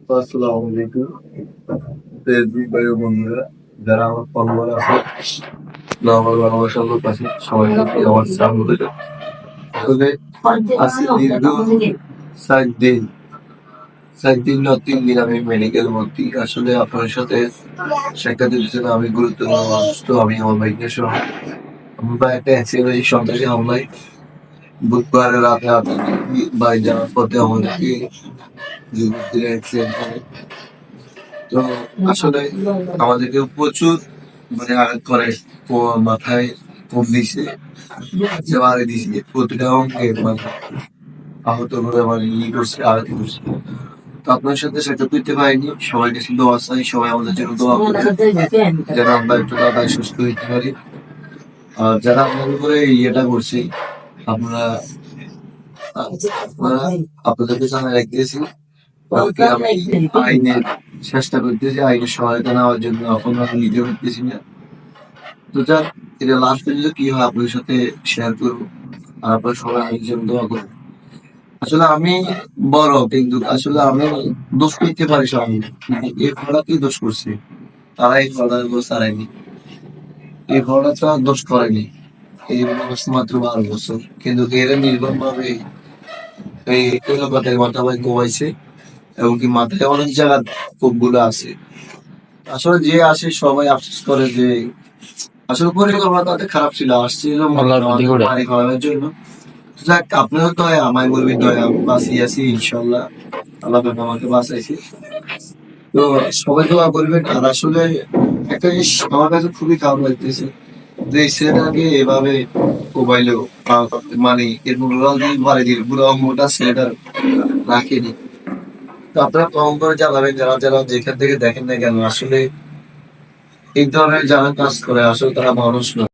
আসসালামু আলাইকুম। ফেসবুক ভাই ও বন্ধুরা, যারা আমার ফলোয়ার আছে, না আমার ভালোবাসা লোক আছে, সবাইকে আমার সালাম রইল। আসলে আজকে দীর্ঘ ৬ দিন ৬ দিন না ৩ দিন আমি মেডিকেল ভর্তি। আসলে আপনার সাথে সাক্ষাৎ দিতে জন্য আমি গুরুত্বপূর্ণ অসুস্থ। আমি আমার ভাইকে সহ আমরা একটা অ্যাক্সিডেন্ট হয়েছি, সন্ত্রাসী হামলায় বুধবার রাতে আপনি বাড়ি যাওয়ার পথে আমাদেরকে যুবকদের অ্যাক্সিডেন্ট হয়। তো আসলে আমাদেরকে প্রচুর আঘাত করে, মাথায় কোপ দিছে, বাড়ি দিছে, প্রতিটা অঙ্কে আহত করে করছে, আঘাত করছে। তো আপনার সাথে সেটা করতে পারিনি। সবাইকে শুধু দোয়া চাই, সবাই আমাদের জন্য দোয়া করে যেন আমরা একটু তাড়াতাড়ি সুস্থ হইতে পারি। আর যারা আপনার উপরে ইয়েটা করছে, আপনারা আপনারা আপনাদেরকে জানাই রাখতেছি, কালকে আমি আইনের চেষ্টা করতেছি, আইনের সহায়তা নেওয়ার জন্য। এখন আমি নিজে করতেছি না। তো যাক, এটা লাস্ট পর্যন্ত কি হয় আপনার সাথে শেয়ার করবো। আর আপনার সবাই আমার জন্য দোয়া করবো। আসলে আমি বড়, কিন্তু আসলে আমি দোষ করতে পারি সবাই, কিন্তু এই ফলটা কি দোষ করছে? তারা এই ফলটার উপর ছাড়ায়নি, এই ফলটা তো আর দোষ করেনি। এই বয়স মাত্র ১২ বছর, কিন্তু এরা নির্মম ভাবে এই এলোপাতাড়ি মাথা ভাই কোবাইছে, এবং কি মাথায় অনেক জায়গা কোপ গুলো আছে। আসলে যে আসে সবাই আফসোস করে যে আসলে পরিকল্পনা তাদের খারাপ ছিল, আসছিল বাড়ি করানোর জন্য। যাক, আপনারও দয়া, আমায় বলবি দয়া, আমি বাঁচিয়ে আছি ইনশাল্লাহ। আল্লাহ পাক আমাকে বাঁচাইছে। তো সবাই দোয়া করবেন। আর আসলে একটা জিনিস আমার কাছে খুবই খারাপ লাগতেছে, যে এই ছেলেটাকে এভাবে মোবাইলেও মানে এর মোবাইল দিয়ে মারে দিল, পুরো অঙ্গটা ছেলেটার রাখেনি। তো আপনারা কম করে জ্বালাবেন, যারা যারা যেখান থেকে দেখেন না কেন। আসলে এই ধরনের যারা কাজ করে আসলে তারা মানুষ নয়।